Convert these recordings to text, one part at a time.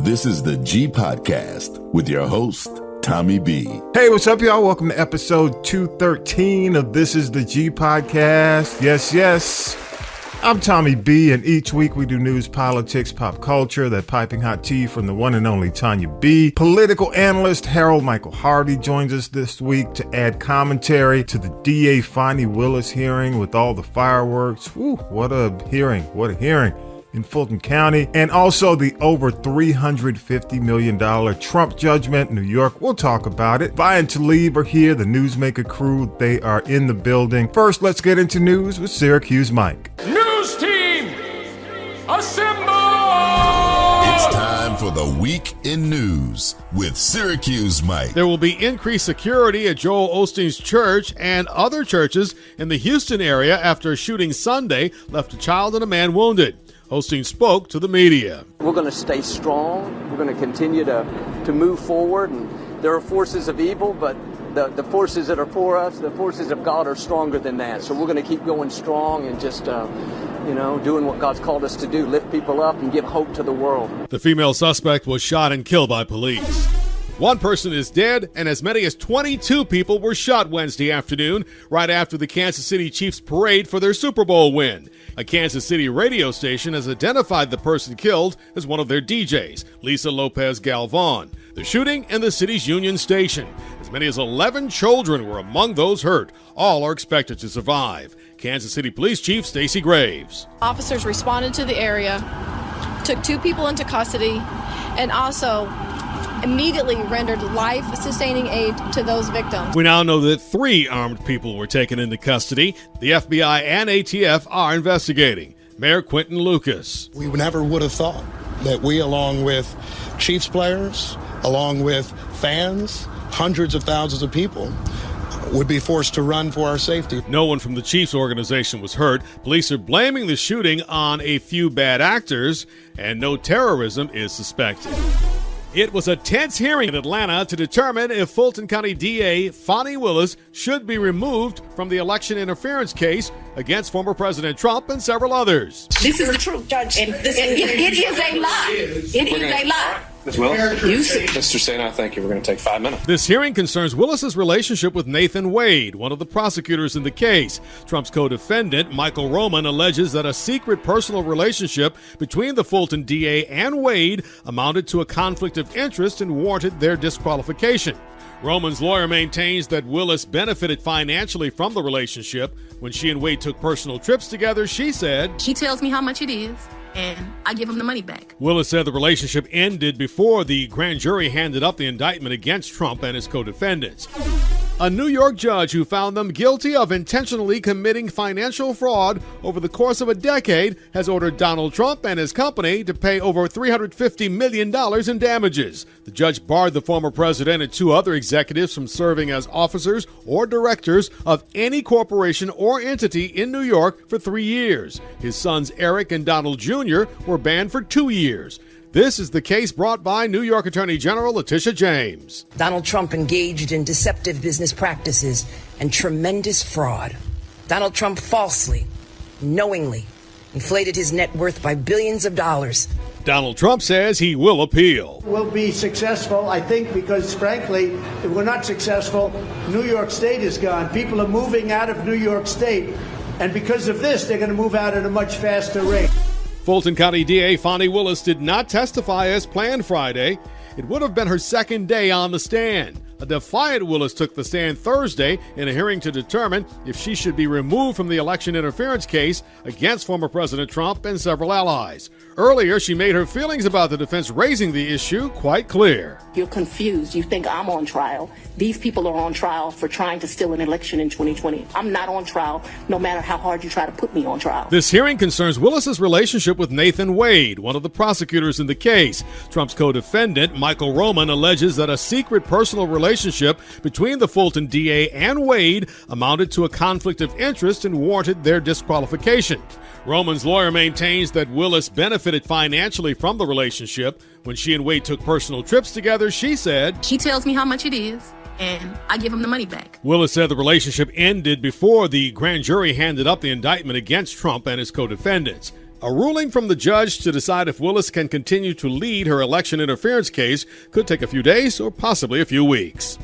This is the G Podcast with your host, Tommy B. Hey, what's up, y'all? Welcome to episode 213 of This is the G Podcast. Yes. I'm Tommy B, and each week we do news, politics, pop culture, that piping hot tea from the one and only Tonya B. Political analyst Harold Michael Harvey joins us this week to add commentary to the DA Fani Willis hearing with all the fireworks. Woo, what a hearing in Fulton County, and also the over $350 million Trump judgment in New York. We'll talk about it. Vi and Talib are here, the Newsmaker crew. They are in the building. First, let's get into news with Syracuse Mike. News team, assemble! It's time for the Week in News with Syracuse Mike. There will be increased security at Joel Osteen's church and other churches in the Houston area after a shooting Sunday left a child and a man wounded. Osteen spoke to the media. We're going to stay strong. We're going to continue to move forward. And there are forces of evil, but the forces that are for us, the forces of God, are stronger than that. So we're going to keep going strong and just, doing what God's called us to do, lift people up and give hope to the world. The female suspect was shot and killed by police. One person is dead, and as many as 22 people were shot Wednesday afternoon, right after the Kansas City Chiefs parade for their Super Bowl win. A Kansas City radio station has identified the person killed as one of their DJs, Lisa Lopez Galvan. The shooting in the city's Union Station. As many as 11 children were among those hurt. All are expected to survive. Kansas City Police Chief Stacey Graves. Officers responded to the area, took 2 people into custody, and also immediately rendered life-sustaining aid to those victims. We now know that 3 armed people were taken into custody. The FBI and ATF are investigating. Mayor Quentin Lucas. We never would have thought that we, along with Chiefs players, along with fans, hundreds of thousands of people, would be forced to run for our safety. No one from the Chiefs organization was hurt. Police are blaming the shooting on a few bad actors, and no terrorism is suspected. It was a tense hearing in Atlanta to determine if Fulton County DA Fani Willis should be removed from the election interference case against former President Trump and several others. This is the truth, Judge. It is a lie. It is a lie. Ms. Willis? Mr. Sena, thank you. We're going to take 5 minutes. This hearing concerns Willis's relationship with Nathan Wade, one of the prosecutors in the case. Trump's co-defendant, Michael Roman, alleges that a secret personal relationship between the Fulton DA and Wade amounted to a conflict of interest and warranted their disqualification. Roman's lawyer maintains that Willis benefited financially from the relationship. When she and Wade took personal trips together, she said, "He tells me how much it is, and I give him the money back." Willis said the relationship ended before the grand jury handed up the indictment against Trump and his co-defendants. A New York judge who found them guilty of intentionally committing financial fraud over the course of a decade has ordered Donald Trump and his company to pay over $350 million in damages. The judge barred the former president and 2 other executives from serving as officers or directors of any corporation or entity in New York for 3 years. His sons Eric and Donald Jr. were banned for 2 years. This is the case brought by New York Attorney General Letitia James. Donald Trump engaged in deceptive business practices and tremendous fraud. Donald Trump falsely, knowingly, inflated his net worth by billions of dollars. Donald Trump says he will appeal. We'll be successful, I think, because, frankly, if we're not successful, New York State is gone. People are moving out of New York State, and because of this, they're going to move out at a much faster rate. Fulton County DA Fani Willis did not testify as planned Friday. It would have been her second day on the stand. A defiant Willis took the stand Thursday in a hearing to determine if she should be removed from the election interference case against former President Trump and several allies. Earlier, she made her feelings about the defense raising the issue quite clear. You're confused. You think I'm on trial. These people are on trial for trying to steal an election in 2020. I'm not on trial, no matter how hard you try to put me on trial. This hearing concerns Willis's relationship with Nathan Wade, one of the prosecutors in the case. Trump's co-defendant, Michael Roman, alleges that a secret personal relationship between the Fulton DA and Wade amounted to a conflict of interest and warranted their disqualification. Roman's lawyer maintains that Willis benefited financially from the relationship. When she and Wade took personal trips together, she said, "He tells me how much it is, and I give him the money back." Willis said the relationship ended before the grand jury handed up the indictment against Trump and his co-defendants. A ruling from the judge to decide if Willis can continue to lead her election interference case could take a few days or possibly a few weeks.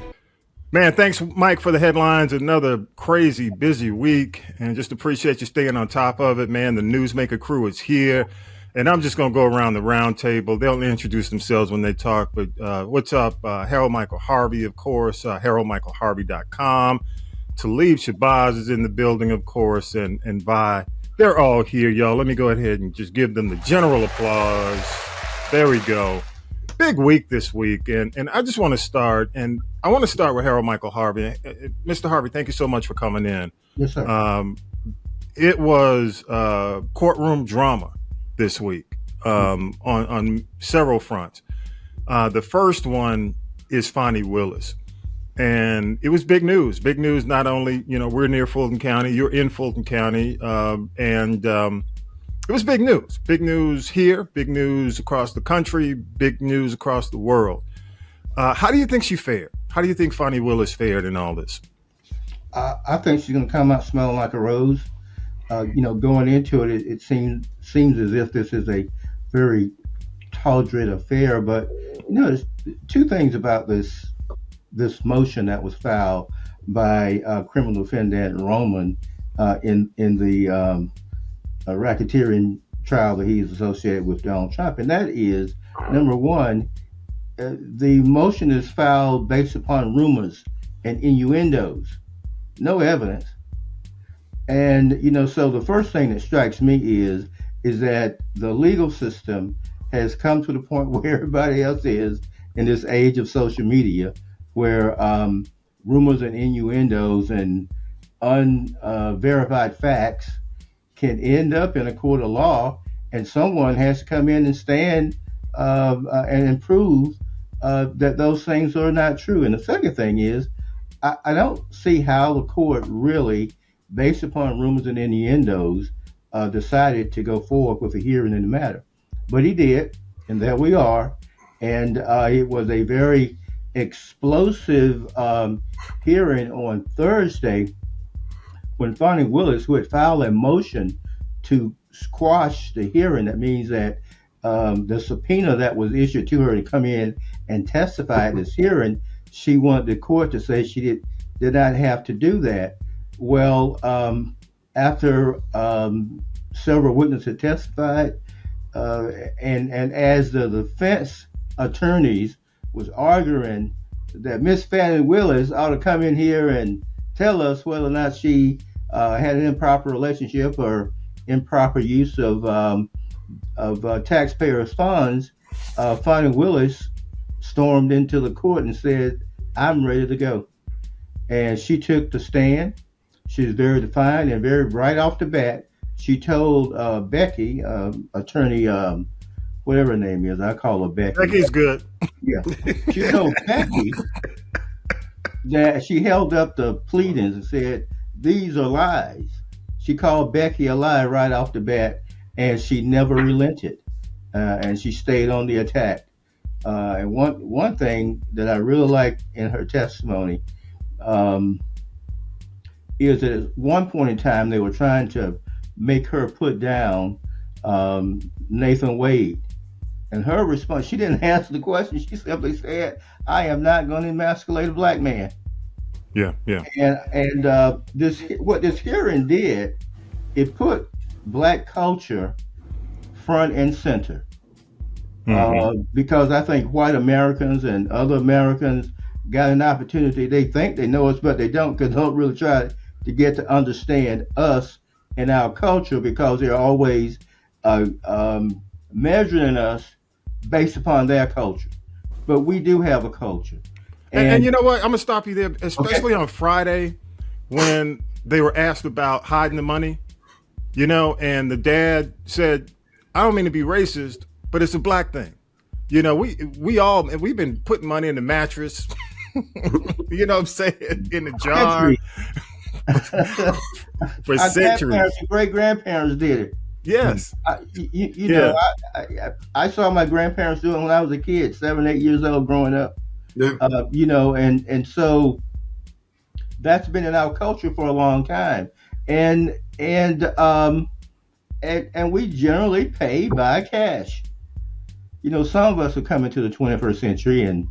Man, thanks, Mike, for the headlines. Another crazy, busy week, and just appreciate you staying on top of it, man. The Newsmaker crew is here, and I'm just going to go around the round table. They'll introduce themselves when they talk, but what's up? Harold Michael Harvey, of course, haroldmichaelharvey.com. Talib Shabazz is in the building, of course, and Vi. They're all here, y'all. Let me go ahead and just give them the general applause. There we go. Big week this week, and I just want to start, and I want to start with Harold Michael Harvey. Mr. Harvey, thank you so much for coming in. Yes, sir. It was courtroom drama this week on several fronts. The first one is Fani Willis. And it was big news. Big news, not only, we're near Fulton County, you're in Fulton County, and it was big news. Big news here, big news across the country, big news across the world. How do you think she fared? How do you think Fani Willis fared in all this? I think she's going to come out smelling like a rose. Going into it, it seems as if this is a very tawdry affair. But, there's two things about this motion that was filed by criminal defendant Roman in the racketeering trial that he's associated with Donald Trump. And that is, number one, the motion is filed based upon rumors and innuendos, no evidence. And, so the first thing that strikes me is that the legal system has come to the point where everybody else is in this age of social media, where rumors and innuendos and unverified facts can end up in a court of law, and someone has to come in and stand and prove that those things are not true. And the second thing is, I don't see how the court really, based upon rumors and innuendos, decided to go forward with a hearing in the matter. But he did, and there we are. And it was a very explosive hearing on Thursday when Fani Willis, who had filed a motion to squash the hearing, that means that the subpoena that was issued to her to come in and testify at this hearing, she wanted the court to say she did not have to do that. Well, after several witnesses testified, and as the defense attorneys was arguing that Miss Fani Willis ought to come in here and tell us whether or not she had an improper relationship or improper use of taxpayers' funds, Fani Willis stormed into the court and said, "I'm ready to go." And she took the stand. She was very defiant and very right off the bat. She told Becky, attorney, whatever her name is, I call her Becky. Becky's good. Yeah. She told Becky that she held up the pleadings and said, "These are lies." She called Becky a lie right off the bat, and she never relented, and she stayed on the attack. And one thing that I really liked in her testimony is that at one point in time they were trying to make her put down Nathan Wade. And her response, she didn't answer the question. She simply said, "I am not going to emasculate a black man." Yeah. And what this hearing did, it put black culture front and center. Because I think white Americans and other Americans got an opportunity. They think they know us, but they don't, because they don't really try to get to understand us and our culture, because they're always measuring us based upon their culture. But we do have a culture. And you know what? I'm going to stop you there, especially on Friday when they were asked about hiding the money, and the dad said, "I don't mean to be racist, but it's a black thing." We've been putting money in the mattress, you know what I'm saying, in the jar for centuries. Great grandparents did it. Yes. I saw my grandparents do it when I was a kid, 7, 8 years old, growing up. Yeah. And so that's been in our culture for a long time. And and we generally pay by cash. Some of us are coming to the 21st century, and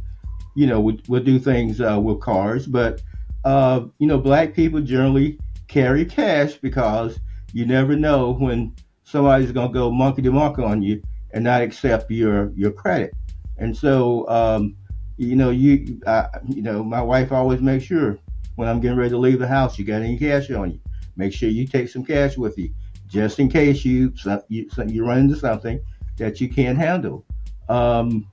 we'll do things with cards, but black people generally carry cash because you never know when somebody's going to go monkey to monkey on you and not accept your credit. And so, my wife always makes sure when I'm getting ready to leave the house, you got any cash on you? Make sure you take some cash with you, just in case you run into something that you can't handle. And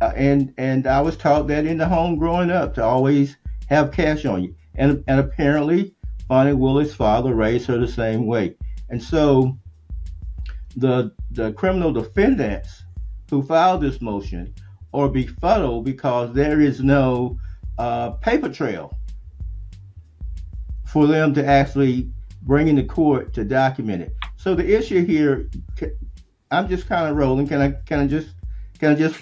I was taught that in the home growing up, to always have cash on you. And apparently, Fani Willis' father raised her the same way. And so the criminal defendants who filed this motion are befuddled because there is no paper trail for them to actually bring into court to document it. So the issue here, I'm just kind of rolling. Can I just?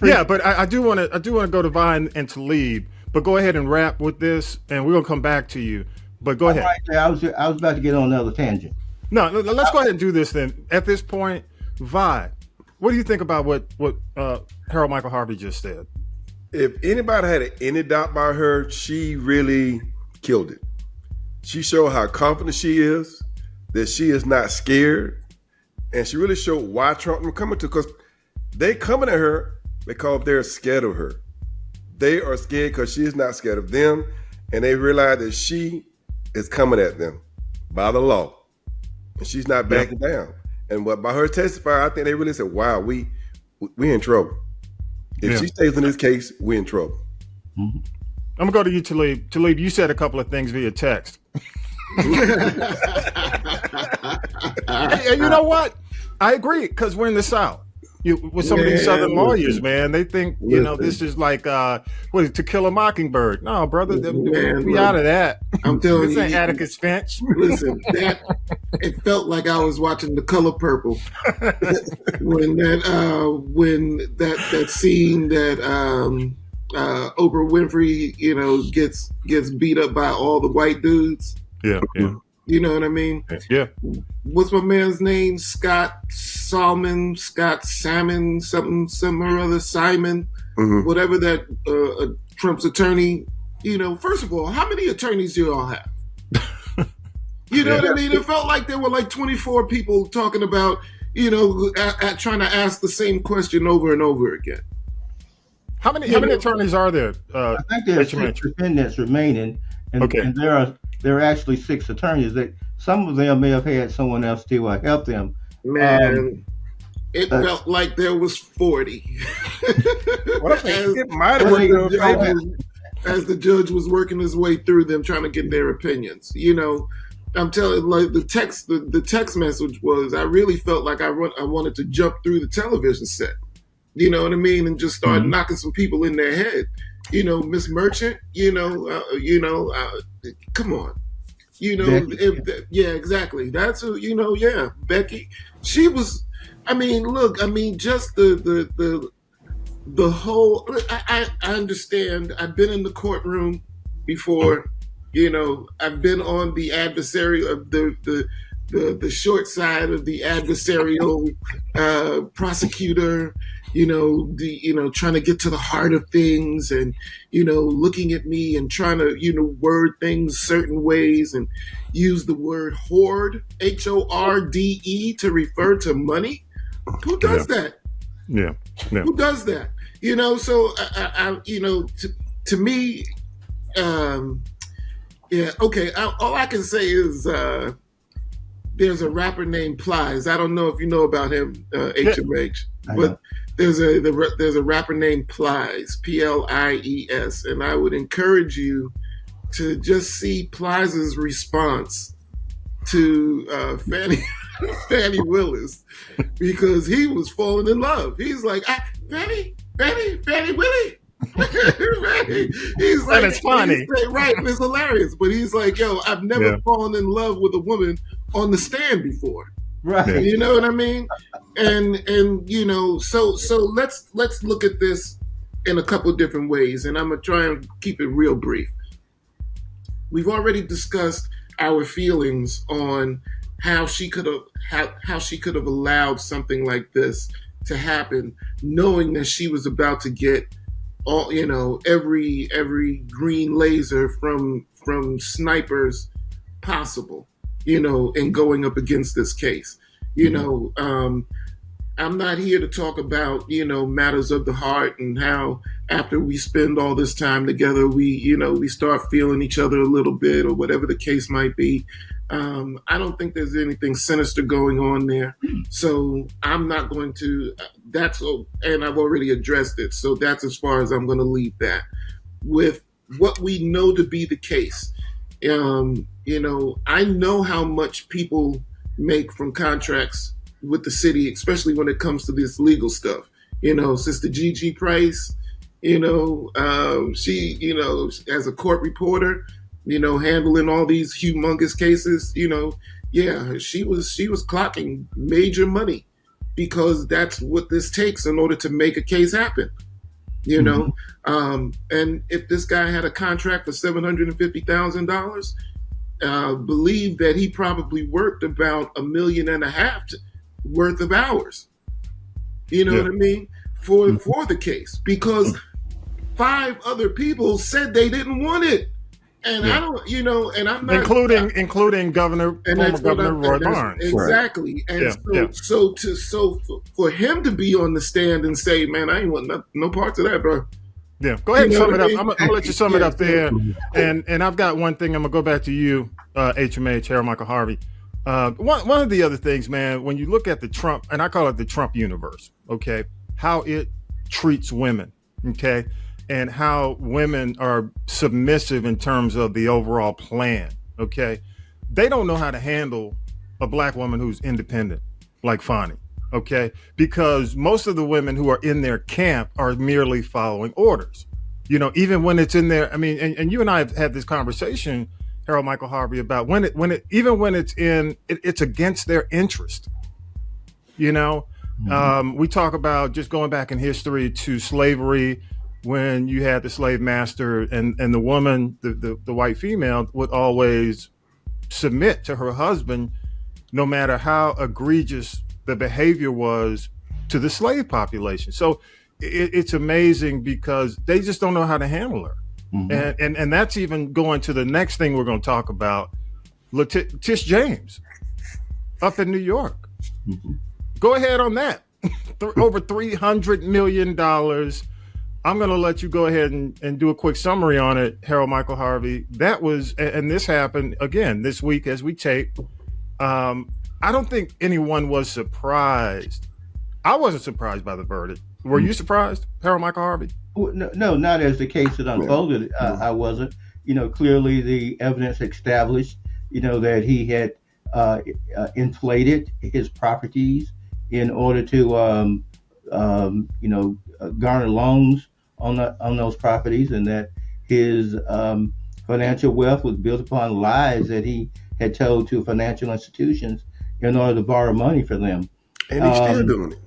Yeah, but I do want to go to Vine and Talib, but go ahead and wrap with this, and we're gonna come back to you. But go ahead. Right, I was about to get on another tangent. No, let's go ahead and do this then. At this point, Vi, what do you think about what Harold Michael Harvey just said? If anybody had any doubt about her, she really killed it. She showed how confident she is, that she is not scared, and she really showed why Trump was coming to, because they coming at her because they're scared of her. They are scared because she is not scared of them, and they realize that she is coming at them by the law, and she's not backing down. And by her testifying, I think they really said, "Wow, we in trouble. If she stays in this case, we're in trouble." Mm-hmm. I'm gonna go to you, Talib. Talib, you said a couple of things via text. And you know what? I agree, because we're in the South. With some of these Southern lawyers, man, they think this is like To Kill a Mockingbird. No, brother, we out of that. I'm telling you, this ain't Atticus Finch. Listen, it felt like I was watching The Color Purple when that scene that Oprah Winfrey, gets beat up by all the white dudes. Yeah. You know what I mean? Yeah. What's my man's name? Scott Salmon, something or other, Simon, whatever that Trump's attorney. First of all, how many attorneys do y'all have? You know what I mean? It felt like there were like 24 people talking about, trying to ask the same question over and over again. How many attorneys are there? I think there are 6 defendants remaining, and there are actually 6 attorneys. That some of them may have had someone else to help them. Man, it felt like there was 40. As the judge was working his way through them, trying to get their opinions. I'm telling you, like the text message was, I really felt like I wanted to jump through the television set. You know what I mean? And just start knocking some people in their head. Miss Merchant, come on. Exactly. That's who, Becky. She was, just the whole, I understand. I've been in the courtroom before, I've been on the adversary of the short side of the adversarial prosecutor, trying to get to the heart of things and, looking at me and trying to, word things certain ways and use the word hoard, HORDE, to refer to money. Who does that? Yeah. Who does that? So, to me, all I can say is there's a rapper named Plies. I don't know if you know about him, HMH, but there's a rapper named Plies, Plies, and I would encourage you to just see Plies' response to Fani Willis, because he was falling in love. He's like, Fani Willie. He's like, and it's funny, right? It's hilarious. But he's like, yo, I've never fallen in love with a woman on the stand before. Right. You know what I mean? And so let's look at this in a couple of different ways, and I'm gonna try and keep it real brief. We've already discussed our feelings on how she could have allowed something like this to happen, knowing that she was about to get all, every green laser from snipers possible, and going up against this case. I'm not here to talk about, matters of the heart and how after we spend all this time together, we start feeling each other a little bit or whatever the case might be. I don't think there's anything sinister going on there. So I'm not going to, and I've already addressed it. So that's as far as I'm going to leave that. With what we know to be the case, I know how much people make from contracts with the city, especially when it comes to this legal stuff. Sister Gigi Price, she, as a court reporter, handling all these humongous cases, she was clocking major money because that's what this takes in order to make a case happen. And if this guy had a contract for $750,000, believe that he probably worked about $1.5 million worth of hours. What I mean? For the case, because 5 other people said they didn't want it. And I don't, and I'm not including former Governor Roy Barnes. Exactly. And so for him to be on the stand and say, man, I ain't want no parts of that, bro. Yeah, go ahead and sum it up. I'm gonna let you sum it up there. And I've got one thing. I'm gonna go back to you, HMH, Harold Michael Harvey. One of the other things, man, when you look at the Trump, and I call it the Trump universe, okay, how it treats women, okay, and how women are submissive in terms of the overall plan, okay? They don't know how to handle a black woman who's independent, like Fani, okay? Because most of the women who are in their camp are merely following orders. Even when it's in there, I mean, and you and I have had this conversation, Harold Michael Harvey, about when it's against their interest. We talk about just going back in history to slavery, when you had the slave master and the woman, the white female, would always submit to her husband, no matter how egregious the behavior was to the slave population. So it's amazing because they just don't know how to handle her. Mm-hmm. And that's even going to the next thing we're going to talk about, Tish James up in New York. Mm-hmm. Go ahead on that. Over $300 million. I'm going to let you go ahead and do a quick summary on it, Harold Michael Harvey. That was, and this happened again this week as we tape. I don't think anyone was surprised. I wasn't surprised by the verdict. Were you surprised, Harold Michael Harvey? No, not as the case had unfolded. I wasn't. Clearly the evidence established, that he had inflated his properties in order to, garner loans on those properties, and that his financial wealth was built upon lies that he had told to financial institutions in order to borrow money for them. And he's still doing it.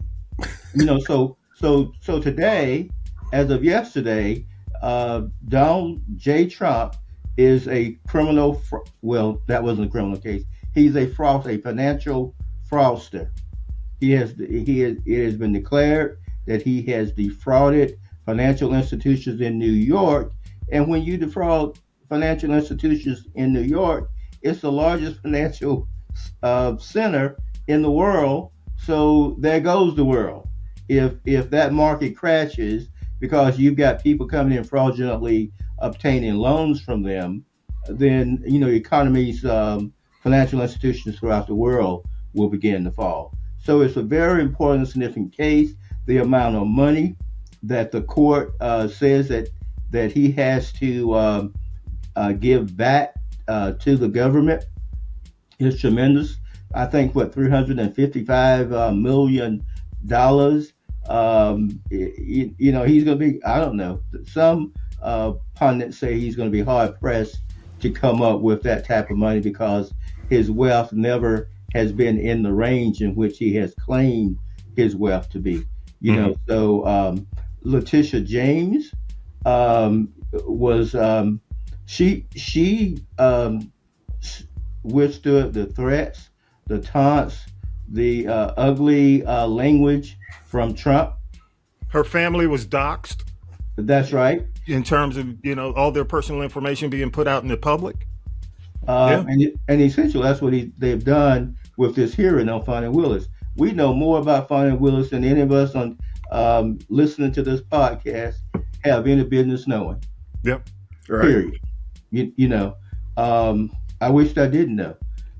So today, as of yesterday, Donald J. Trump is a criminal. Well, that wasn't a criminal case. He's a financial fraudster. It has been declared that he has defrauded financial institutions in New York. And when you defraud financial institutions in New York, it's the largest financial center in the world. So there goes the world. If that market crashes because you've got people coming in fraudulently obtaining loans from them, then economies, financial institutions throughout the world will begin to fall. So it's a very important and significant case. The amount of money that the court says that he has to give back to the government is tremendous. I think $355 million. He's going to be, I don't know, some pundits say he's going to be hard pressed to come up with that type of money because his wealth never has been in the range in which he has claimed his wealth to be. So Letitia James was she withstood the threats the taunts, the ugly language from Trump. Her family was doxxed. That's right. In terms of, all their personal information being put out in the public. And essentially, that's what they've done with this hearing on Fani Willis. We know more about Fani Willis than any of us on listening to this podcast have any business knowing. Yep. Right. Period. I wished I didn't know.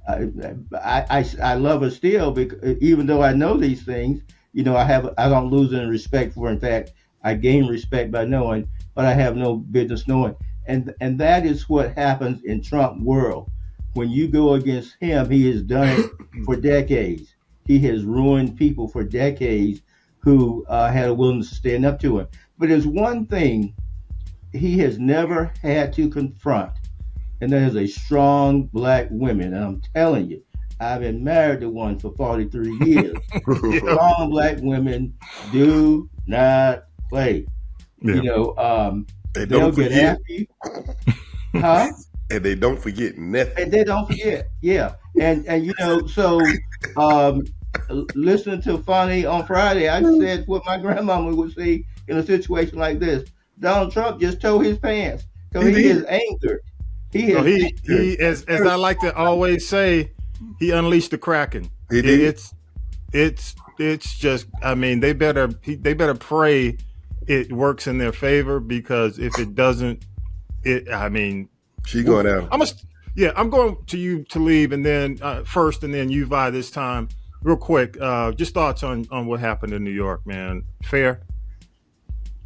I love her still, because even though I know these things, I don't lose any respect for her. In fact, I gain respect by knowing, but I have no business knowing. And that is what happens in Trump world. When you go against him, he has done it for decades. He has ruined people for decades who had a willingness to stand up to him. But there's one thing he has never had to confront, and that is a strong black woman. And I'm telling you, I've been married to one for 43 years. Strong black women do not play. Yeah. They'll get after you. Huh? And they don't forget nothing. And they don't forget. Yeah. And so listening to Fani on Friday, I said what my grandmama would say in a situation like this. Donald Trump just tore his pants. So he is angered. He as I like to always say, he unleashed the Kraken. He did. It's just, they better pray it works in their favor, because if it doesn't, she's going out. I'm going to you, Talib, and then first, and then you, Vi, this time. Real quick, just thoughts on what happened in New York, man. Fair?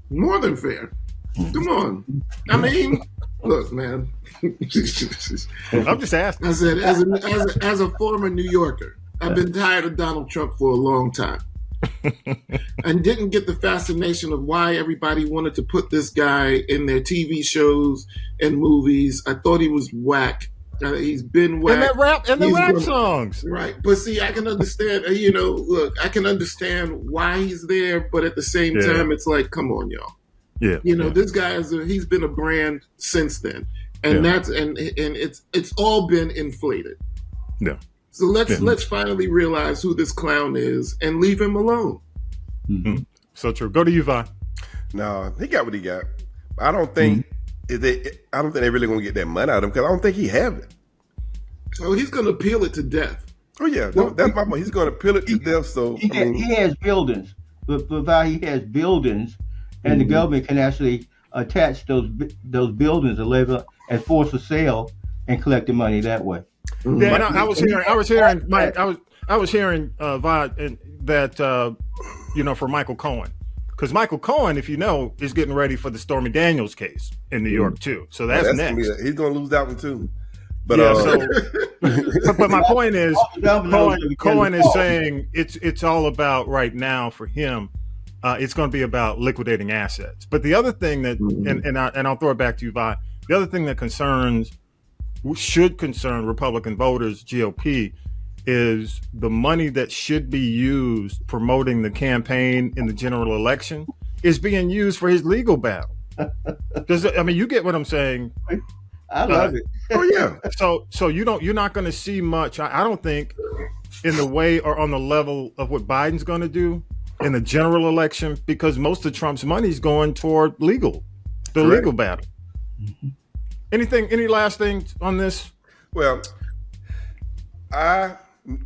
More than fair. Come on. Look, man. I'm just asking. I said, as a former New Yorker, I've been tired of Donald Trump for a long time. And didn't get the fascination of why everybody wanted to put this guy in their TV shows and movies. I thought he was whack. He's been whack. And the rap songs. Right. But see, I can understand, I can understand why he's there, but at the same time, it's like, come on, y'all. Yeah. This guy he's been a brand since then. And that's and it's all been inflated. Yeah. So let's finally realize who this clown is and leave him alone. Mm-hmm. So true. Go to you, Vi. No, he got what he got. I don't think they're really gonna get that money out of him, because I don't think he have it. Oh, he's gonna appeal it to death. Oh yeah, that's my point. He's gonna appeal it to death. So he has buildings, but Vi, he has buildings, and the government can actually attach those buildings and label and force a sale and collect the money that way. Yeah, I was hearing, Mike. I was hearing Vi, that for Michael Cohen, because Michael Cohen, if you know, is getting ready for the Stormy Daniels case in New York too. So that's next. He's gonna lose that one too. But but my point is, Cohen is saying it's all about right now for him. It's going to be about liquidating assets. But the other thing that, and I'll throw it back to you, Vi. The other thing that should concern Republican voters, GOP, is the money that should be used promoting the campaign in the general election is being used for his legal battle. You get what I'm saying? I love it. Oh yeah. So you're not going to see much. I don't think in the way or on the level of what Biden's going to do in the general election, because most of Trump's money is going toward legal battle. Mm-hmm. Any last things on this? Well,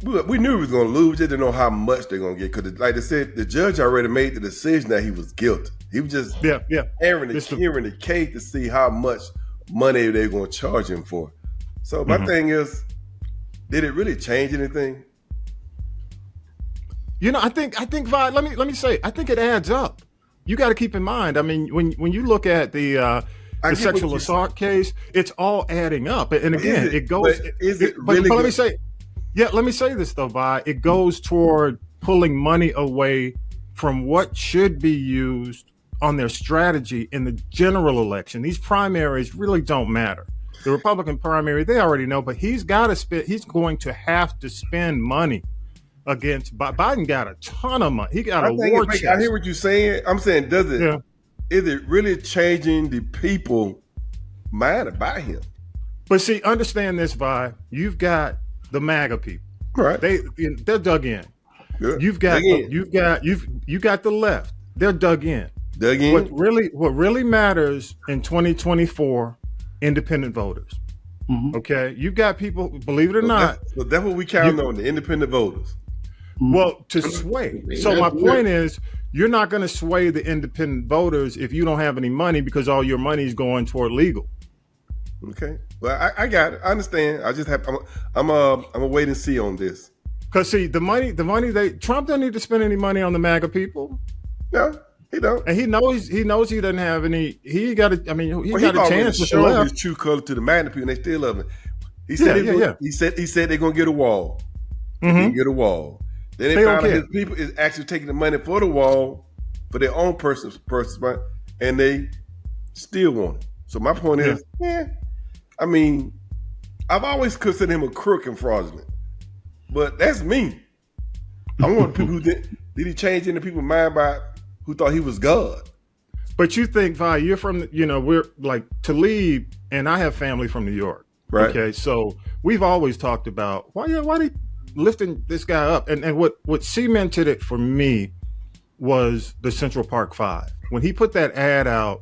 we knew he was going to lose. We just didn't know how much they're going to get, because, like they said, the judge already made the decision that he was guilty. He was just hearing the case to see how much money they're going to charge him for. So my thing is, did it really change anything? I think Vi, let me say, I think it adds up. You got to keep in mind, when you look at the sexual assault case, it's all adding up. And again, it goes. But let me say, let me say this though, Vi. It goes toward pulling money away from what should be used on their strategy in the general election. These primaries really don't matter. The Republican primary, they already know, but he's going to have to spend money against Biden. Got a ton of money. He got a war chest. I hear what you're saying. I'm saying, is it really changing the people mind about him? But see, understand this, Vi. You've got the MAGA people. Right. They're dug in. Good. You've got the left. They're dug in. Dug in. What really matters in 2024, independent voters. Mm-hmm. Okay, you've got people, believe it or not. That's what we count on, the independent voters. Well, to sway. So my point is, you're not going to sway the independent voters if you don't have any money, because all your money is going toward legal. Okay. Well, I got it. I understand. I just have. I'm a wait and see on this. Because see, the money Trump don't need to spend any money on the MAGA people. No, he don't. And he knows he doesn't have any. He got a chance to show his true color to the MAGA people, and they still love him. He said he said they're gonna get a wall. They didn't get a wall. Then they found out his people is actually taking the money for the wall for their own personal, and they still want it. So my point is, I mean, I've always considered him a crook and fraudulent, but that's me. I want people who did he change any people's mind by who thought he was God? But you think, Vi, you're from, we're like Talib, and I have family from New York. Right. Okay, so we've always talked about why they lifting this guy up, and what cemented it for me was the Central Park Five. When he put that ad out,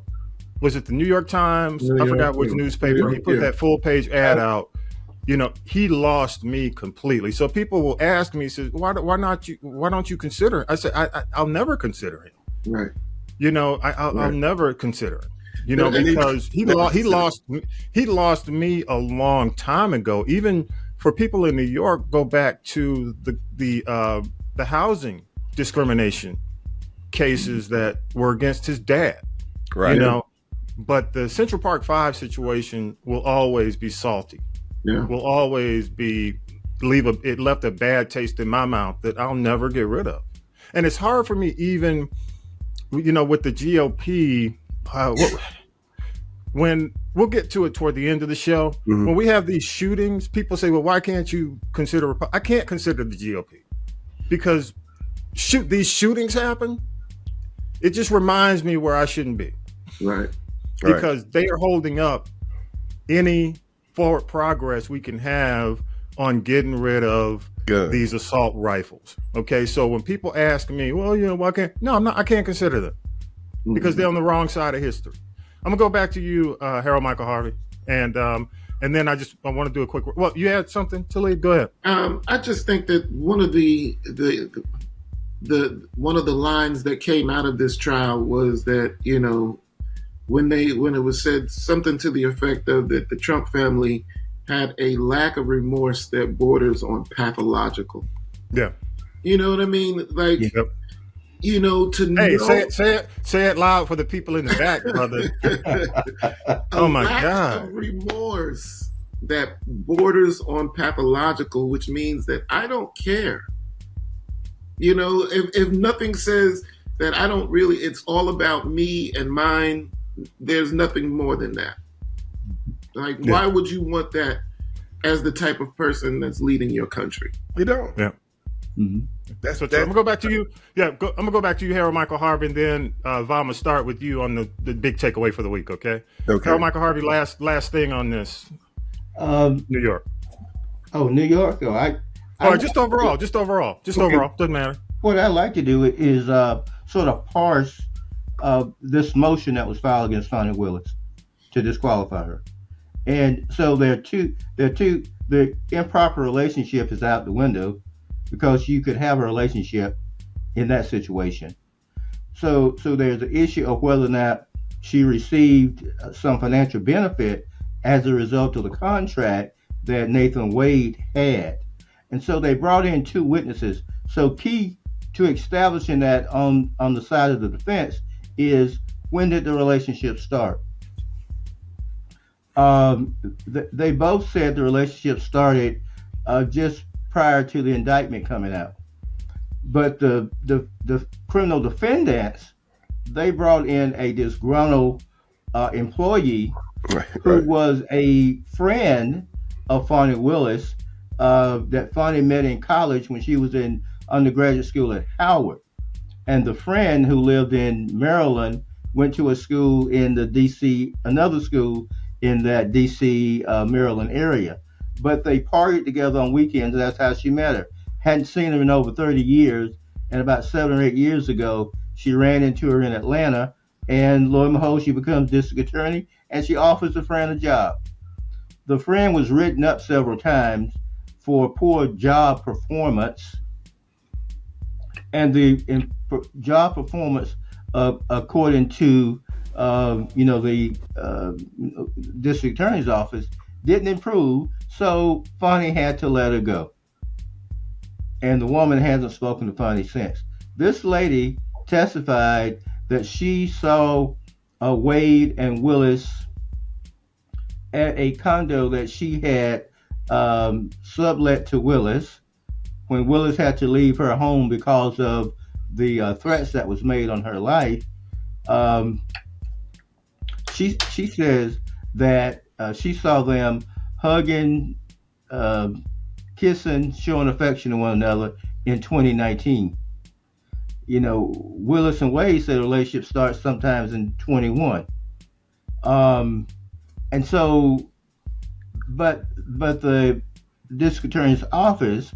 was it the New York Times? I forgot which newspaper. He put that full page ad out. He lost me completely. So people will ask me, says, why don't you consider him? I said, I'll never consider him. Right. I'll never consider him. Because he lost me a long time ago. Even for people in New York, go back to the housing discrimination cases that were against his dad. Right. But the Central Park Five situation will always be salty. Yeah. Will always be it left a bad taste in my mouth that I'll never get rid of. And it's hard for me, even with the GOP, when we'll get to it toward the end of the show, when we have these shootings, people say, well, why can't you consider I can't consider the GOP because these shootings happen. It just reminds me where I shouldn't be. Right. Because they are holding up any forward progress we can have on getting rid of these assault rifles. Okay, so when people ask me, well, why can't? No, I'm not. I can't consider them because they're on the wrong side of history. I'm gonna go back to you, Harold Michael Harvey, and then I want to do a quick. Well, you had something, Talib? Go ahead. I just think that one of the lines that came out of this trial was that when it was said something to the effect of that the Trump family had a lack of remorse that borders on pathological. Yeah. You know what I mean? Like, say it loud for the people in the back, brother. Oh my God. Of remorse that borders on pathological, which means that I don't care. If nothing says that I don't really, it's all about me and mine, there's nothing more than that. Like, why would you want that as the type of person that's leading your country? You don't. Yeah. Mm-hmm. That's what I'm gonna go back to you. Yeah, I'm gonna go back to you, Harold Michael Harvey, and then Vama start with you on the big takeaway for the week. Okay. Harold Michael Harvey, last thing on this. New York. Oh, New York. Just overall. Doesn't matter. What I like to do is sort of parse this motion that was filed against Fani Willis to disqualify her. And so the improper relationship is out the window because you could have a relationship in that situation. So there's the issue of whether or not she received some financial benefit as a result of the contract that Nathan Wade had. And so they brought in two witnesses. So key to establishing that on the side of the defense is, when did the relationship start? They both said the relationship started just prior to the indictment coming out. But the criminal defendants, they brought in a disgruntled employee who was a friend of Fani Willis that Fani met in college when she was in undergraduate school at Howard. And the friend who lived in Maryland went to a school in the DC, another school in that DC, Maryland area. but they partied together on weekends. That's how she met her. Hadn't seen her in over 30 years, and about 7 or 8 years ago, she ran into her in Atlanta, and lo and behold, she becomes district attorney, and she offers a friend a job. The friend was written up several times for poor job performance, and the job performance, according to the district attorney's office, didn't improve. So Fani had to let her go, and the woman hasn't spoken to Fani since. This lady testified that she saw Wade and Willis at a condo that she had sublet to Willis when Willis had to leave her home because of the threats that was made on her life. She says that she saw them hugging, kissing, showing affection to one another in 2019. Willis and Wade said the relationship starts sometimes in 21. And so, but the district attorney's office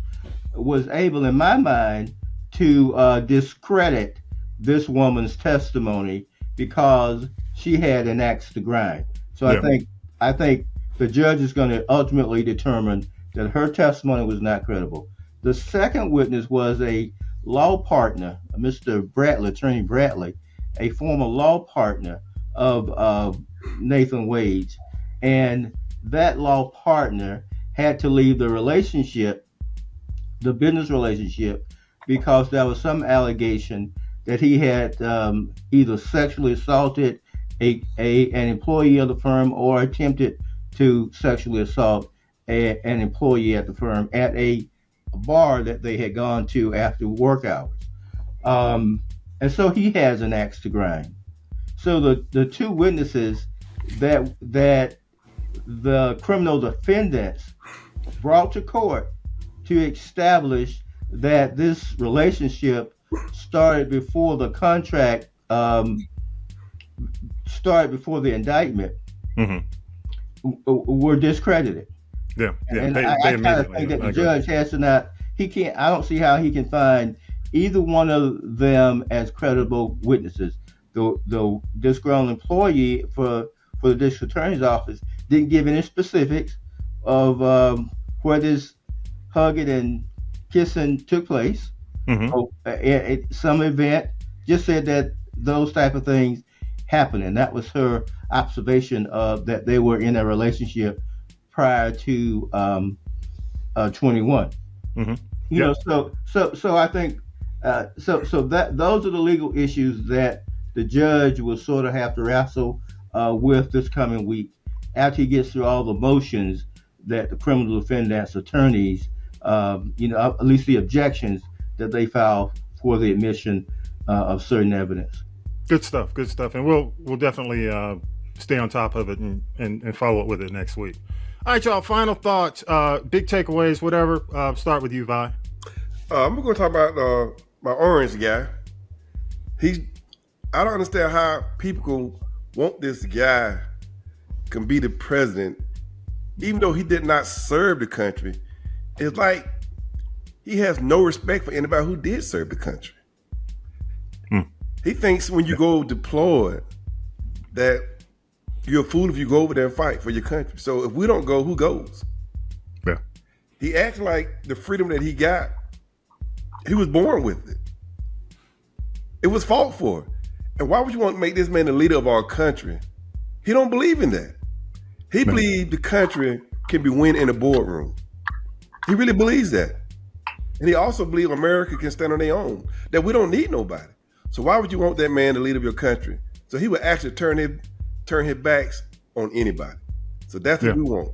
was able, in my mind, to discredit this woman's testimony because she had an axe to grind. So yeah. I think the judge is going to ultimately determine that her testimony was not credible. The second witness was a law partner, Mr. Bradley, Attorney Bradley, a former law partner of Nathan Wade's, and that law partner had to leave the relationship, the business relationship, because there was some allegation that he had either sexually assaulted an employee of the firm or attempted to sexually assault an employee at the firm at a bar that they had gone to after work hours. And so he has an axe to grind. So the two witnesses that the criminal defendants brought to court to establish that this relationship started before the contract, started before the indictment, were discredited. Yeah. And I kind of think that the judge has to not, I don't see how he can find either one of them as credible witnesses. The disgruntled employee for the district attorney's office didn't give any specifics of where this hugging and kissing took place. At some event, just said that those type of things happened, and that was her observation of that they were in a relationship prior to 21. So I think so that those are the legal issues that the judge will sort of have to wrestle with this coming week after he gets through all the motions that the criminal defendants attorneys, at least the objections that they file for the admission of certain evidence. Good stuff. And we'll definitely stay on top of it and follow up with it next week. All right, y'all, final thoughts, big takeaways, whatever. Start with you, Vi. I'm going to talk about my orange guy. I don't understand how people want this guy can be the president, even though he did not serve the country. It's like he has no respect for anybody who did serve the country. He thinks when you go deployed that you're a fool if you go over there and fight for your country. So if we don't go, who goes? Yeah. He acts like the freedom that he got, he was born with it. It was fought for. And why would you want to make this man the leader of our country? He don't believe in that. He believes the country can be win in a boardroom. He really believes that. And he also believes America can stand on their own, that we don't need nobody. So why would you want that man the leader of your country? So he would actually turn his backs on anybody. So that's what we want.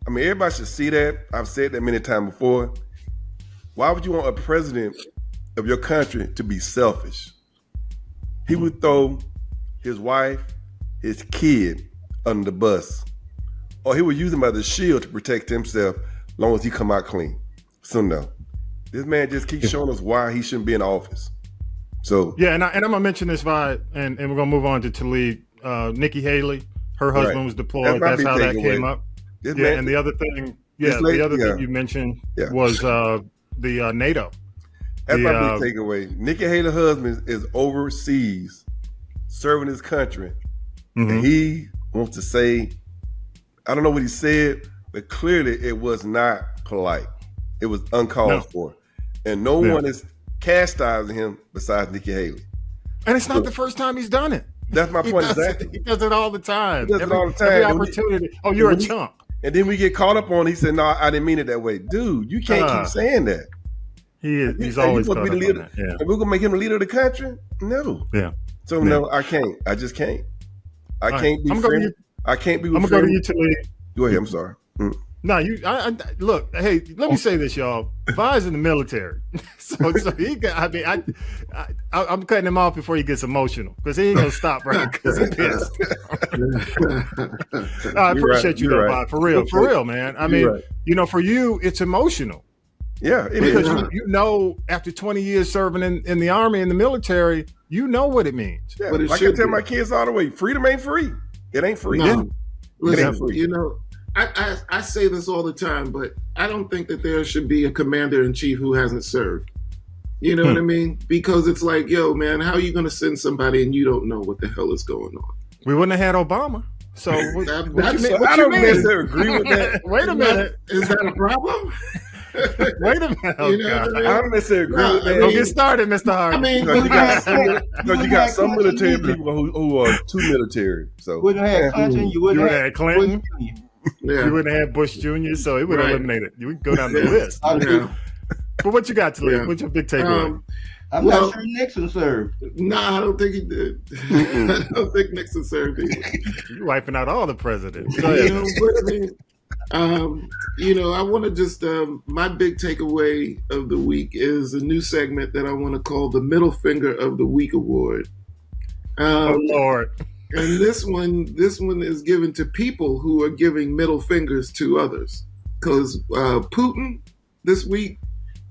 I mean, everybody should see that. I've said that many times before. Why would you want a president of your country to be selfish? He would throw his wife, his kid under the bus, or he would use them as a shield to protect himself as long as he come out clean. So no, this man just keeps showing us why he shouldn't be in office. So yeah, and I'm gonna mention this, Vi, and we're gonna move on to Talib. Nikki Haley, her husband was deployed. That's how that came up. And the other thing, the other thing you mentioned was the NATO. That's my big takeaway. Nikki Haley's husband is overseas serving his country, and he wants to say, I don't know what he said, but clearly it was not polite. It was uncalled for. And no one is chastising him besides Nikki Haley. And it's not the first time he's done it. That's my point exactly. He does it all the time. He does it all the time. Every opportunity. You're a chump. And then we get caught up on, he said, no, I didn't mean it that way. Dude, you can't keep saying that. He's always supposed to be the leader. And we're going to make him the leader of the country? No. Yeah. So, no, I can't. I just can't. I can't be friendly. I can't be with I'm going to go to you, Talib. Go ahead. I'm sorry. No, look. Hey, let me say this, y'all. Vi's in the military, so he got. I mean, I'm cutting him off before he gets emotional because he ain't gonna stop right because he's pissed. I appreciate you, though, Vi, for real, man. I mean, for you, it's emotional. Yeah, because you know, after 20 years serving in the Army and the military, you know what it means. Yeah, but like I tell my kids all the way, freedom ain't free. It ain't free. No. Listen, I say this all the time, but I don't think that there should be a commander-in-chief who hasn't served. You know what I mean? Because it's like, yo, man, how are you going to send somebody and you don't know what the hell is going on? We wouldn't have had Obama. So I don't necessarily agree with that. Wait a minute. Is that a problem? Wait a minute. I don't necessarily agree with that. Don't get started, Mr. Harvey. I mean, you got some military people who are too military. So wouldn't have Clinton. You wouldn't have Clinton. You wouldn't have Bush Jr., so it would eliminate it. You would go down the list. But what you got, Talib? What's your big takeaway? I'm not sure Nixon served. Nah, I don't think he did. I don't think Nixon served either. You're wiping out all the presidents. I want to just, my big takeaway of the week is a new segment that I want to call the Middle Finger of the Week Award. Oh, Lord. And this one is given to people who are giving middle fingers to others. Because Putin this week,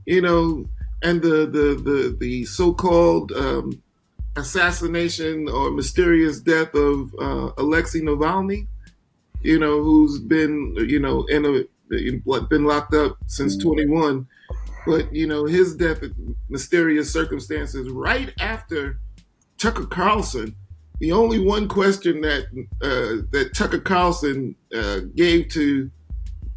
and the so-called assassination or mysterious death of Alexei Navalny, who's been, been locked up since 21. But, his death in mysterious circumstances right after Tucker Carlson. The only one question that Tucker Carlson gave to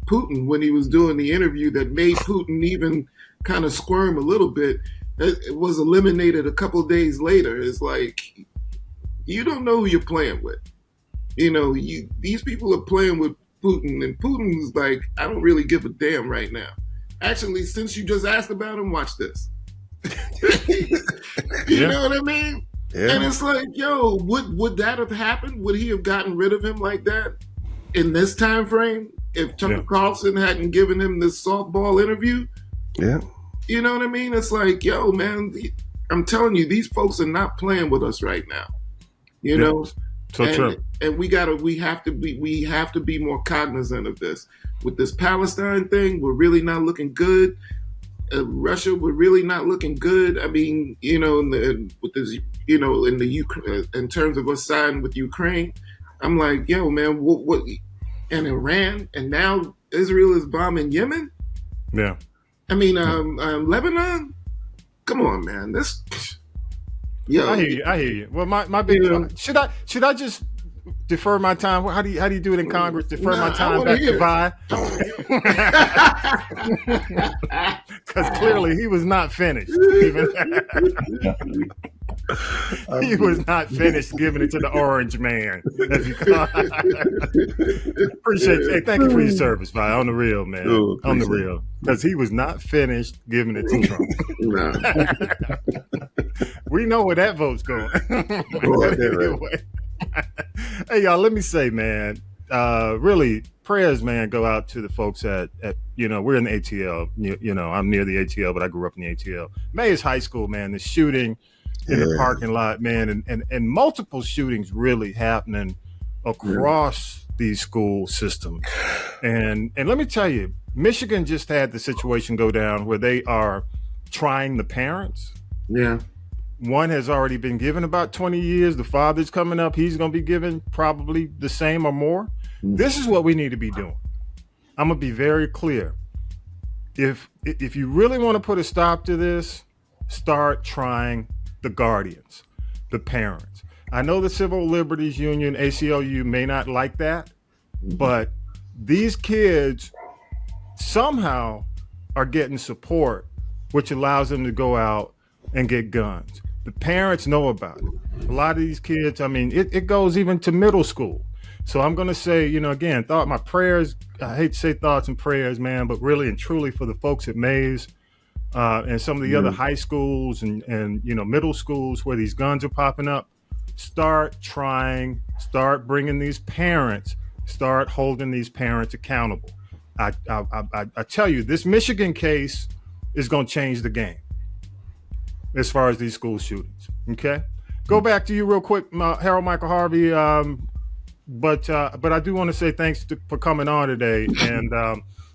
Putin when he was doing the interview that made Putin even kind of squirm a little bit, it was eliminated a couple of days later. It's like, you don't know who you're playing with. These people are playing with Putin, and Putin's like, I don't really give a damn right now. Actually, since you just asked about him, watch this. You know what I mean? Yeah. And it's like, yo, would that have happened? Would he have gotten rid of him like that in this time frame if Tucker Carlson hadn't given him this softball interview? Yeah. You know what I mean? It's like, yo, man, I'm telling you, these folks are not playing with us right now. You know? So true. And we have to be more cognizant of this. With this Palestine thing, we're really not looking good. Russia, we're really not looking good. I mean, with this, in the in terms of us siding with Ukraine, I'm like, yo, man, what? And Iran, and now Israel is bombing Yemen. Yeah. I mean, Lebanon. Come on, man. This. Yeah. I hear you. Well, my big should I just defer my time? How do you do it in Congress? Defer my time back to Vi? Because clearly he was not finished. He was not finished giving it to the orange man. Appreciate it. Hey, thank you for your service, Vi. On the real, man. On the real. Because he was not finished giving it to Trump. We know where that vote's going. Hey, y'all, let me say, man, really, prayers, man, go out to the folks at we're in the ATL. I'm near the ATL, but I grew up in the ATL. Mays High School, man, the shooting in the parking lot, man, and multiple shootings really happening across these school systems. And let me tell you, Michigan just had the situation go down where they are trying the parents. Yeah. One has already been given about 20 years. The father's coming up. He's going to be given probably the same or more. This is what we need to be doing. I'm going to be very clear. If you really want to put a stop to this, start trying the guardians, the parents. I know the Civil Liberties Union, ACLU, may not like that, but these kids somehow are getting support, which allows them to go out and get guns. The parents know about it. A lot of these kids, I mean, it goes even to middle school. So I'm going to say, you know, again, my prayers, I hate to say thoughts and prayers, man, but really and truly for the folks at Mays and some of the other high schools and, you know, middle schools where these guns are popping up, start bringing these parents, start holding these parents accountable. I tell you, this Michigan case is going to change the game as far as these school shootings. Okay. Go back to you real quick, Harold Michael Harvey. But I do want to say thanks for coming on today. And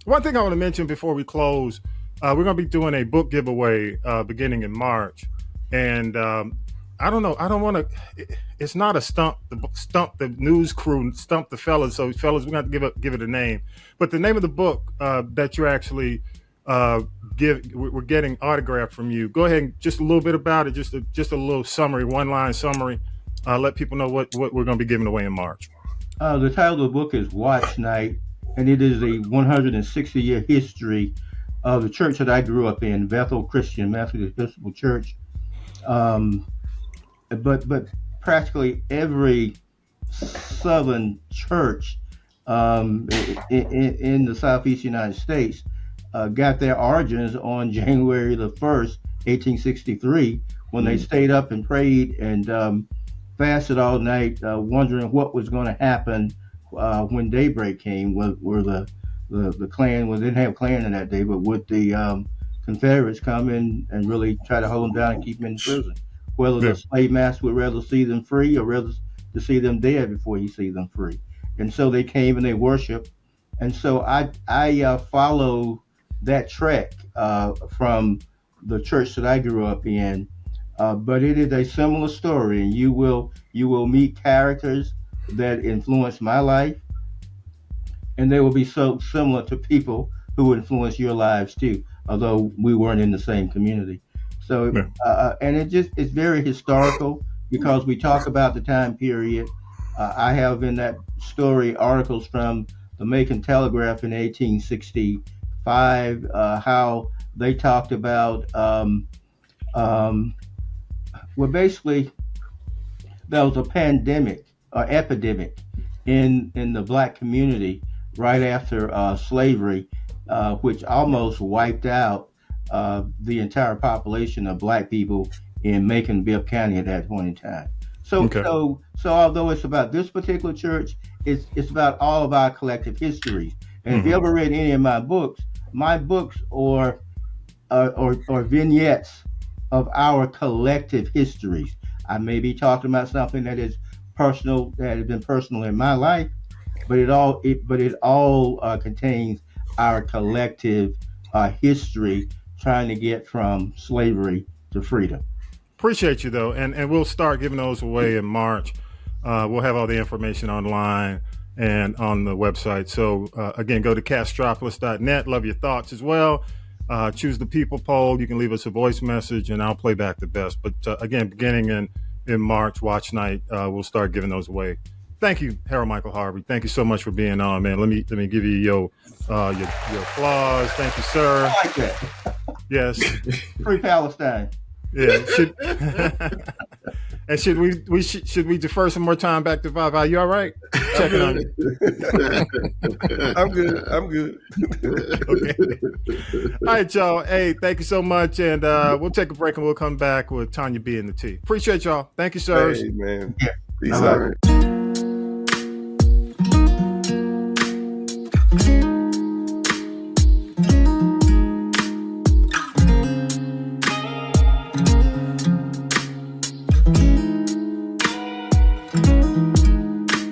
one thing I want to mention before we close, we're going to be doing a book giveaway beginning in March. And I don't know. I don't want to. It's not a stump the news crew, stump the fellas. So fellas, we're going to give it a name. But the name of the book that you're actually we're getting autographed from you. Go ahead and just a little bit about it. Just a little summary, 1-line summary. Let people know what we're going to be giving away in March. The title of the book is Watch Night, and it is a 160-year history of the church that I grew up in, Bethel Christian Methodist Episcopal Church. But practically every Southern church in the Southeast United States got their origins on January the 1st, 1863, when they stayed up and prayed and fasted all night, wondering what was going to happen when daybreak came. Were the Klan, well, they didn't have Klan in that day, but would the Confederates come in and really try to hold them down and keep them in prison? Whether the slave master would rather see them free or rather to see them dead before he see them free. And so they came and they worshiped. And so I follow that trek from the church that I grew up in. But it is a similar story, and you will meet characters that influence my life, and they will be so similar to people who influence your lives too, although we weren't in the same community. So, and it's very historical because we talk about the time period. I have in that story articles from the Macon Telegraph in 1865, how they talked about, well, basically, there was a pandemic or epidemic in the black community right after slavery, which almost wiped out the entire population of black people in Macon, Bibb County at that point in time. So although it's about this particular church, it's about all of our collective histories. And if you ever read any of my books or vignettes of our collective histories. I may be talking about something that is personal, that has been personal in my life, but it all contains our collective history trying to get from slavery to freedom. Appreciate you though, and we'll start giving those away in March. We'll have all the information online and on the website. So again, go to castropolis.net. Love your thoughts as well. Choose the people poll. You can leave us a voice message and I'll play back the best. But again, beginning in March, Watch Night, we'll start giving those away. Thank you, Harold Michael Harvey. Thank you so much for being on, man. Let me give you your applause. Thank you, sir. I like that. Yes. Free Palestine. Yeah. And should we defer some more time back to Viva? You all right? Checking on you. I'm good. Okay. All right, y'all. Hey, thank you so much. And we'll take a break and we'll come back with Tonya B and the T. Appreciate y'all. Thank you, sir. Hey, man. Yeah. Peace out.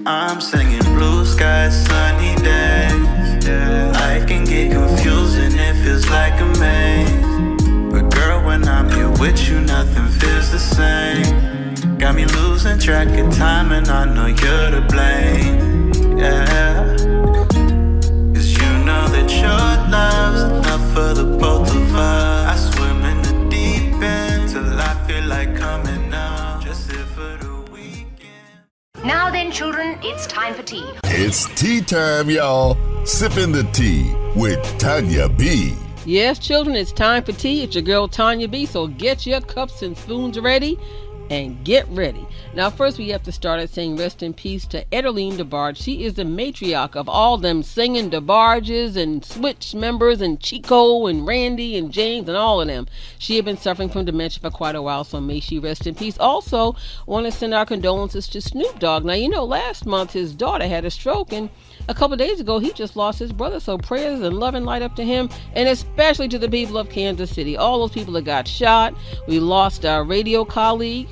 I'm singing blue skies, sunny days. Yeah. Life can get confusing, it feels like a maze. But girl, when I'm here with you, nothing feels the same. Got me losing track of time and I know you're to blame. Yeah. 'Cause you know time for tea. It's tea time, y'all. Sipping the tea with Tonya B. Yes, children, it's time for tea. It's your girl Tonya B. So get your cups and spoons ready and get ready. Now, first we have to start at saying rest in peace to Ederline DeBarge. She is the matriarch of all them singing DeBarges and Switch members and Chico and Randy and James and all of them. She had been suffering from dementia for quite a while, so may she rest in peace. Also, want to send our condolences to Snoop Dogg. Now, you know, last month his daughter had a stroke, and a couple of days ago he just lost his brother, so prayers and love and light up to him, and especially to the people of Kansas City, all those people that got shot. We lost our radio colleague,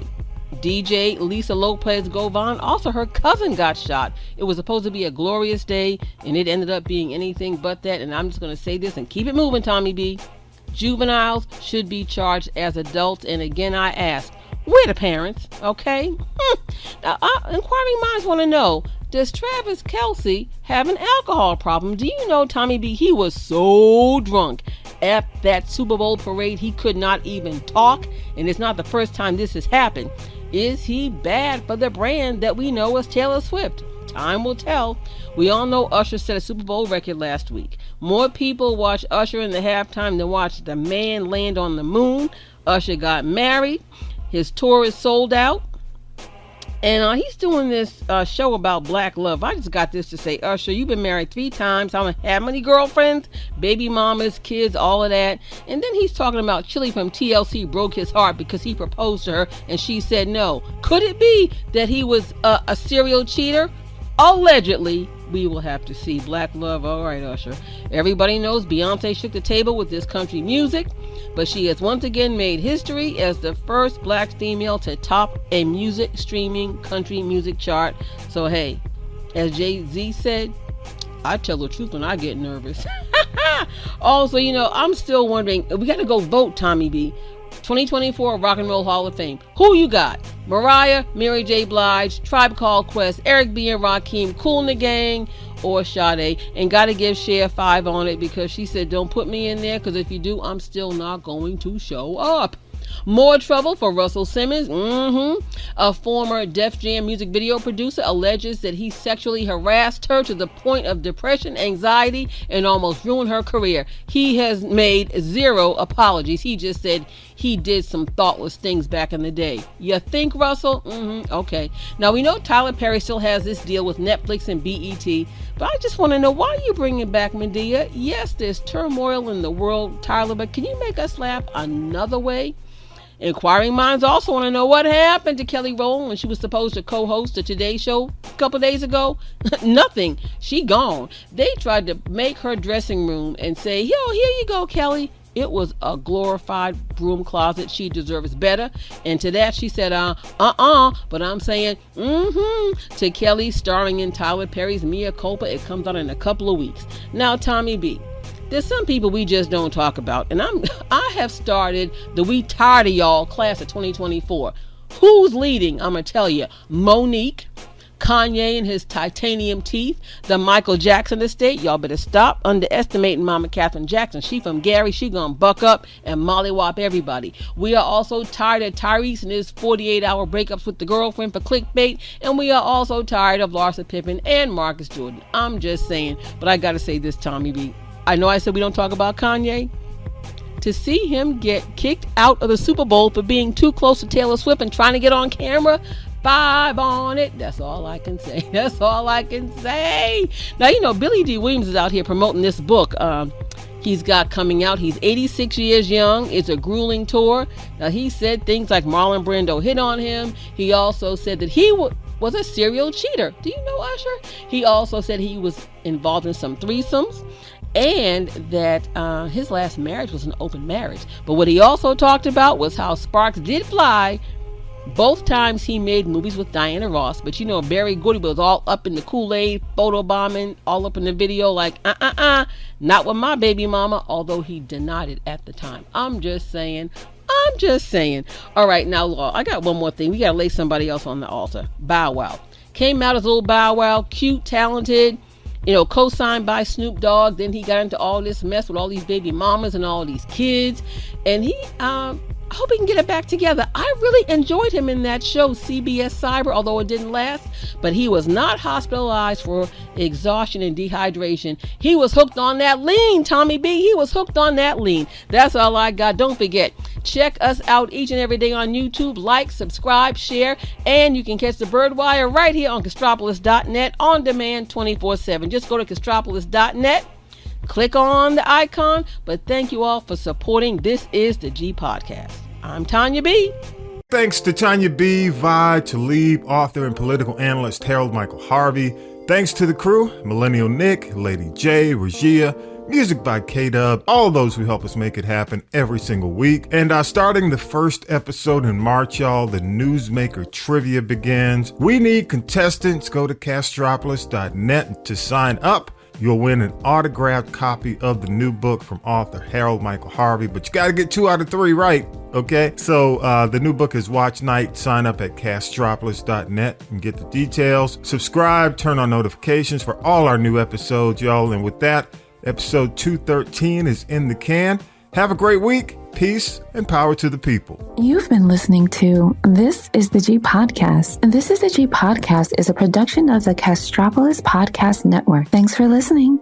DJ Lisa Lopez Govan. Also, her cousin got shot. It was supposed to be a glorious day, and it ended up being anything but that. And I'm just going to say this and keep it moving, Tommy B. Juveniles should be charged as adults. And again, I ask, where the parents? Okay? Now, inquiring minds want to know, does Travis Kelce have an alcohol problem? Do you know, Tommy B, he was so drunk at that Super Bowl parade he could not even talk, and it's not the first time this has happened. Is he bad for the brand that we know as Taylor Swift? Time will tell. We all know Usher set a Super Bowl record last week. More people watched Usher in the halftime than watched the man land on the moon. Usher got married. His tour is sold out. And he's doing this show about black love. I just got this to say, Usher, you've been married 3 times. How many girlfriends, baby mamas, kids, all of that. And then he's talking about Chili from TLC broke his heart because he proposed to her and she said no. Could it be that he was a serial cheater? Allegedly. We will have to see. Black love. All right, Usher. Everybody knows Beyonce shook the table with this country music, but she has once again made history as the first black female to top a music streaming country music chart. So hey, as Jay-Z said, I tell the truth when I get nervous. Also, you know, I'm still wondering, we got to go vote, Tommy B. 2024 Rock and Roll Hall of Fame. Who you got? Mariah, Mary J. Blige, Tribe Called Quest, Eric B. and Rakim, Kool and the Gang, or Sade? And gotta give Cher 5 on it because she said don't put me in there because if you do, I'm still not going to show up. More trouble for Russell Simmons. A former Def Jam music video producer alleges that he sexually harassed her to the point of depression, anxiety, and almost ruined her career. He has made 0 apologies. He just said he did some thoughtless things back in the day. You think, Russell? Okay. Now, we know Tyler Perry still has this deal with Netflix and BET, but I just want to know, why are you bringing back Medea? Yes, there's turmoil in the world, Tyler, but can you make us laugh another way? Inquiring minds also want to know what happened to Kelly Rowland when she was supposed to co-host the Today Show a couple days ago. Nothing. She gone. They tried to make her dressing room and say, yo, here you go, Kelly. It was a glorified broom closet. She deserves better. And to that she said, but I'm saying, to Kelly starring in Tyler Perry's Mea Culpa. It comes out in a couple of weeks. Now, Tommy B, there's some people we just don't talk about, and I have started the We Tired of Y'all class of 2024. Who's leading? I'm gonna tell you. Monique, Kanye and his titanium teeth, the Michael Jackson estate. Y'all better stop underestimating Mama Catherine Jackson. She from Gary. She gonna buck up and mollywop everybody. We are also tired of Tyrese and his 48-hour breakups with the girlfriend for clickbait, and we are also tired of Larsa Pippen and Marcus Jordan. I'm just saying, but I gotta say this, Tommy B. I know I said we don't talk about Kanye. To see him get kicked out of the Super Bowl for being too close to Taylor Swift and trying to get on camera, 5 on it. That's all I can say. That's all I can say. Now, you know, Billy D. Williams is out here promoting this book he's got coming out. He's 86 years young. It's a grueling tour. Now, he said things like Marlon Brando hit on him. He also said that he was a serial cheater. Do you know Usher? He also said he was involved in some threesomes, and that his last marriage was an open marriage. But what he also talked about was how sparks did fly both times he made movies with Diana Ross. But you know, Barry Gordy was all up in the Kool-Aid, photobombing, all up in the video like, not with my baby mama, although he denied it at the time. I'm just saying. All right, now, Law, I got one more thing. We got to lay somebody else on the altar. Bow Wow. Came out as a little Bow Wow, cute, talented, you know, co-signed by Snoop Dogg. Then he got into all this mess with all these baby mamas and all these kids. And he I hope he can get it back together. I really enjoyed him in that show, CBS Cyber, although it didn't last. But he was not hospitalized for exhaustion and dehydration. He was hooked on that lean, Tommy B. He was hooked on that lean. That's all I got. Don't forget, check us out each and every day on YouTube. Like, subscribe, share, and you can catch the Birdwire right here on Castropolis.net on demand 24/7. Just go to Castropolis.net. Click on the icon, but thank you all for supporting. This is the G Podcast. I'm Tonya B. Thanks to Tonya B, Vi, Talib, author and political analyst Harold Michael Harvey. Thanks to the crew, Millennial Nick, Lady J, Regia, music by K-Dub, all those who help us make it happen every single week. And starting the first episode in March, y'all, the Newsmaker Trivia begins. We need contestants. Go to Castropolis.net to sign up. You'll win an autographed copy of the new book from author Harold Michael Harvey, but you got to get 2 out of 3 right, okay? So the new book is Watch Night. Sign up at Castropolis.net and get the details. Subscribe, turn on notifications for all our new episodes, y'all. And with that, episode 213 is in the can. Have a great week. Peace and power to the people. You've been listening to This is the G Podcast. This is the G Podcast is a production of the Castropolis Podcast Network. Thanks for listening.